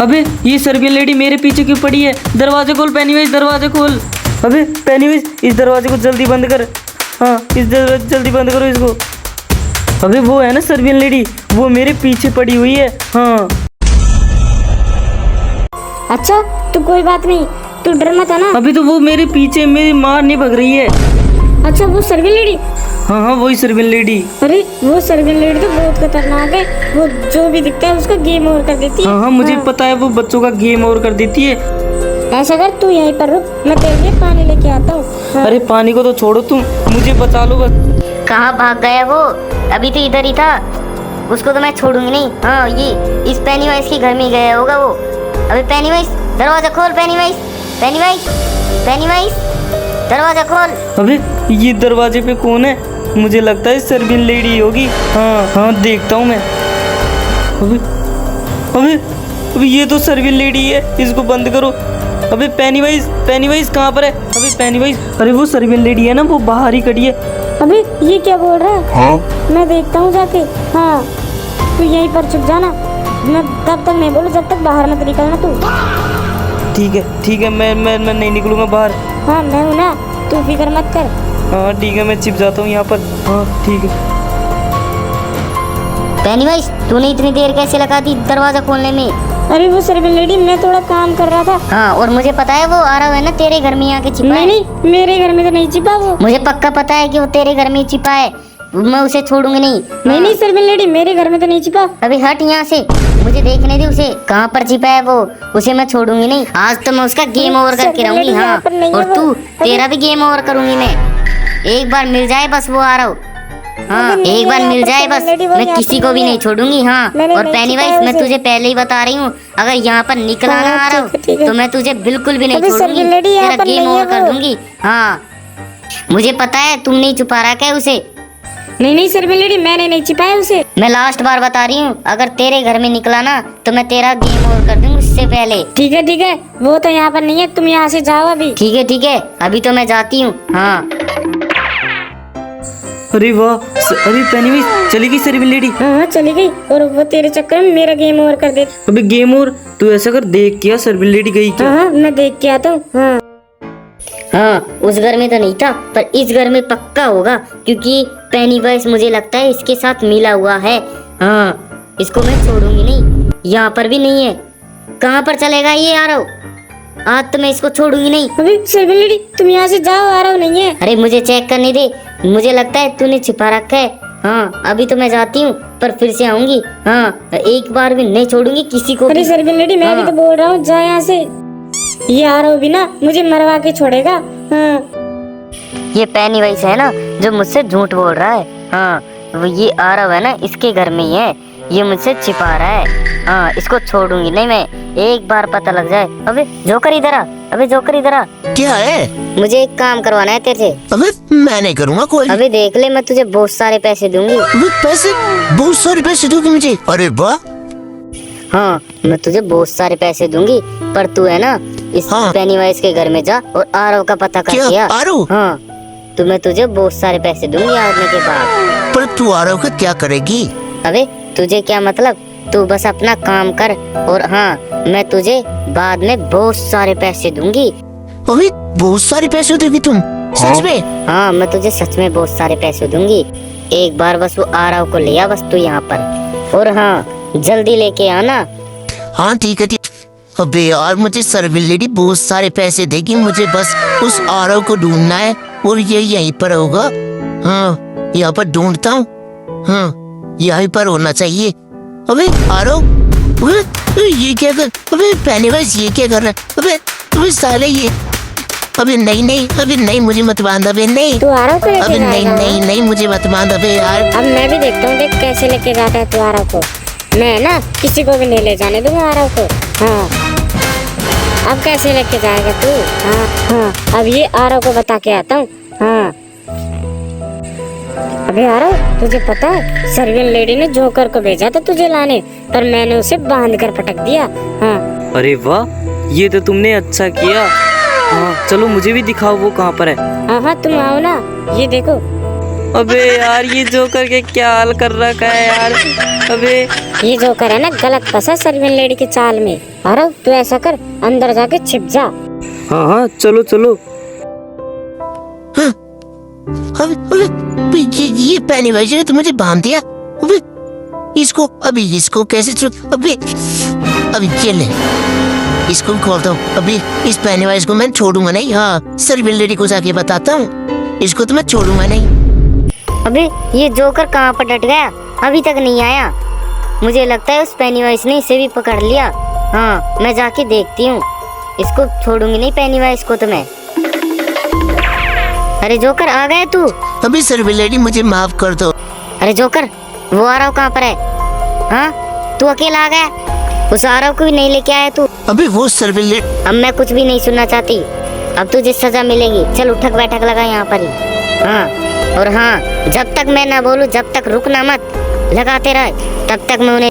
अबे ये Serbian lady मेरे पीछे क्यों पड़ी है? दरवाजे खोल पेनीवाइज, दरवाजे खोल। अबे पेनीवाइज इस दरवाजे को जल्दी बंद कर। हाँ इस दरवाजे जल्दी बंद करो इसको। अबे वो है ना सर्बियन लेडी, वो मेरे पीछे पड़ी हुई है। हाँ अच्छा तो कोई बात नहीं, तू डर मत है ना। अभी तो वो मेरे पीछे मेरी मारने भग रही है। अच्छा वो सर्बियन लेडी? हाँ हाँ वही सर्बियन लेडी। अरे वो सर्बियन लेडी तो बहुत खतरनाक है, वो जो भी दिखता है उसका गेम ओवर कर देती है। हाँ हाँ मुझे पता है, वो बच्चों का गेम ओवर कर देती है। ऐसा कर तू यहीं पर रुक, मैं तेरे लिए पानी लेके आता हूँ। हाँ। अरे पानी को तो छोड़ो तुम, मुझे बचा लो बस। कहाँ भाग गया वो? अभी तो इधर ही था, उसको तो मैं छोड़ूंगी नहीं। हाँ ये इस पेनीवाइज के घर में ही गया होगा वो। अबे पेनीवाइज दरवाजा खोल, पेनीवाइज पेनीवाइज पेनीवाइज दरवाजा खोल। अबे ये दरवाजे पे कौन है? मुझे लगता है सर्बियन लेडी होगी। हाँ हाँ देखता हूँ मैं। अबे अबे अबे ये तो सर्बियन लेडी है, इसको बंद करो। अबे पेनीवाइज पेनीवाइज कहाँ पर है? अबे पेनीवाइज, अरे वो सर्बियन लेडी है ना, वो बाहर ही खड़ी है। अबे ये क्या बोल रहा है? हाँ? मैं देखता हूँ जाके। हाँ तू यहीं पर छुप जाना, मैं तब तक नहीं बोलूँ जब तक बाहर मत निकलना तू। ठीक है मैं नहीं निकलूंगा बाहर। हाँ मैं हूँ ना, तू फिक्र मत कर। हाँ ठीक है मैं छिप जाता हूँ यहाँ पर। हाँ ठीक है। पेनीवाइज तूने इतनी देर कैसे लगा दी दरवाजा खोलने में? अरे वो सर्बियन लेडी, मैं थोड़ा काम कर रहा था। हाँ और मुझे पता है वो आ रहा है ना तेरे घर में आके छिपा है। नहीं मेरे घर में तो नहीं छिपा वो। मुझे पक्का पता है कि वो तेरे घर में ही छिपा है, मैं उसे छोड़ूंगी नहीं। नहीं सर्बियन लेडी, मेरे घर में तो नहीं छिपा। अभी हट यहाँ से, मुझे देखने दे उसे कहाँ पर छिपा है वो, उसे मैं छोड़ूंगी नहीं। आज तो मैं उसका गेम ओवर करके रहूंगी। हाँ और तू, तेरा भी गेम ओवर करूंगी मैं। एक बार मिल जाए बस वो आ रहा हो। हाँ एक बार मिल जाए बस, मैं किसी को भी नहीं छोड़ूंगी। हाँ और पेनीवाइज मैं तुझे पहले ही बता रही हूँ, अगर यहाँ पर निकला ना आ रहा हो तो मैं तुझे बिल्कुल भी नहीं छोड़ूंगी, तेरा गेम ओवर कर दूंगी। हाँ मुझे पता है तुम नहीं छुपा रहा क्या उसे। नहीं सर्बियन लेडी, मैंने नहीं छिपाया उसे। मैं लास्ट बार बता रही हूँ, अगर तेरे घर में निकला ना तो मैं तेरा गेम ओवर कर दूंगी उससे पहले। ठीक है वो तो यहाँ पर नहीं है, तुम यहाँ से जाओ अभी। ठीक है अभी तो मैं जाती हूँ। हाँ अरे वाह, अरे पेनीवाइज चली गई सर्बियन लेडी। हाँ चली गई, और वो तेरे चक्कर में मेरा गेम ओवर कर देती। अबे गेम ओवर? तू ऐसा कर, देख क्या सर्बियन लेडी गई क्या? हाँ मैं देख के आता हूँ। हाँ हाँ उस घर में तो नहीं था, पर इस घर में पक्का होगा, क्योंकि पेनीवाइज मुझे लगता है इसके साथ मिला हुआ है। हाँ इसको मैं छोड़ूंगी नहीं। यहाँ पर भी नहीं है, कहाँ पर चलेगा ये आ रहा हो? आज तो मैं इसको छोड़ूंगी नहीं। अभी सर्बियन लेडी तुम यहाँ से जाओ, आ रहा हो नहीं है। अरे मुझे चेक करने दे, मुझे लगता है तूने छिपा रखा है। हाँ अभी तो मैं जाती हूँ, पर फिर से आऊंगी। हाँ एक बार भी नहीं छोड़ूंगी किसी को। अरे सर्बियन लेडी मैं भी तो बोल रहा हूँ, जा यहाँ से। ये आ रहा हो भी ना, मुझे मरवा के छोड़ेगा। हाँ ये पेनीवाइज है ना जो मुझसे झूठ बोल रहा है। हाँ वो ये आ रहा है ना, इसके घर में ही है, ये मुझसे छिपा रहा है। हाँ इसको छोड़ूंगी नहीं मैं, एक बार पता लग जाए। अबे जोकर इधर आ, अबे जोकर इधर आ। क्या है? मुझे एक काम करवाना है तेरे से। अबे मैं नहीं करूँगा कोई। अबे देख ले, मैं तुझे बहुत सारे पैसे दूंगी। अबे पैसे? बहुत सारे पैसे दोगे मुझे? अरे वाह। हाँ मैं तुझे बहुत सारे पैसे दूंगी, पर तू है ना इस पेनीवाइज के घर में जा और आरव का पता कर। क्या आरव? हाँ तो मैं तुझे बहुत सारे पैसे दूंगी आने के बाद। पर तू आरव का क्या करेगी? अबे तुझे क्या मतलब, तू बस अपना काम कर, और हाँ मैं तुझे बाद में बहुत सारे पैसे दूंगी। अबे बहुत सारे पैसे दोगी तुम? सच में? हाँ मैं तुझे सच में बहुत सारे पैसे दूंगी। एक बार बस वो आरव को ले आ बस तू यहाँ पर, और हाँ जल्दी लेके आना। हाँ ठीक है। अबे यार मुझे सर्बियन लेडी बहुत सारे पैसे देगी, मुझे बस उस आरव को ढूंढना है, और ये यहीं पर होगा। हाँ यहाँ पर ढूंढता हूँ। हाँ यहीं पर होना चाहिए। अबे आरव, ये क्या कर? अबे पेनीवाइज ये क्या कर रहा है? अबे साले ये, अबे नहीं अबे नहीं, मुझे मत बांध। अबे नहीं तू आरव को लेके अबे नहीं मुझे मत बांध। अबे यार अब मैं भी देखता हूँ, देख कैसे लेके जाता है तू आरव को। मैं ना किसी को भी नहीं ले जाने दूंगा आरव को। हाँ अब कैसे लेके जाएगा तू? हाँ अब ये आरव को बता के आता हूँ। हाँ अबे आरव तुझे पता है सर्बियन लेडी ने जोकर को भेजा था तुझे लाने, पर मैंने उसे बांध कर पटक दिया। हाँ अरे वाह, ये तो तुमने अच्छा किया। हाँ चलो मुझे भी दिखाओ वो कहाँ पर है। हाँ तुम आओ ना, ये देखो। अबे यार ये जोकर के क्या हाल कर रखा है यार। अबे ये जोकर है ना गलत फंसा सर्विंग लेडी की चाल में। अरे तू ऐसा कर, अंदर जाके छिप जा। हाँ हाँ चलो चलो। अबे ये पेनीवाइज ने तो मुझे बांध दिया। अबे इसको कैसे अबे ये ले, इसको भी खोलता हूँ। अभी इस पेनीवाइज को मैं छोड़ूंगा नहीं। हाँ सर्विंग लेडी को जाके बताता हूँ, इसको तो मैं छोड़ूंगा नहीं। अबे ये जोकर कहाँ पर डट गया, अभी तक नहीं आया। मुझे लगता है उस पेनीवाइज ने इसे भी पकड़ लिया। हाँ मैं जाके देखती हूँ, इसको छोड़ूंगी नहीं पेनीवाइज को तो मैं। अरे जोकर आ गया तू? अभी सर्विंग लेडी मुझे माफ कर दो। अरे जोकर वो आरव कहाँ पर है? हाँ तू अकेला आ गया, उस आरव को भी नहीं लेके आया तू? अभी वो सर्विंग लेडी, अब मैं कुछ भी नहीं सुनना चाहती। अब तुझे सजा मिलेगी। चल उठक बैठक लगा यहाँ पर ही। हाँ और हाँ, जब तक मैं ना बोलूं जब तक रुकना मत, लगाते रहे तब तक मैं उन्हें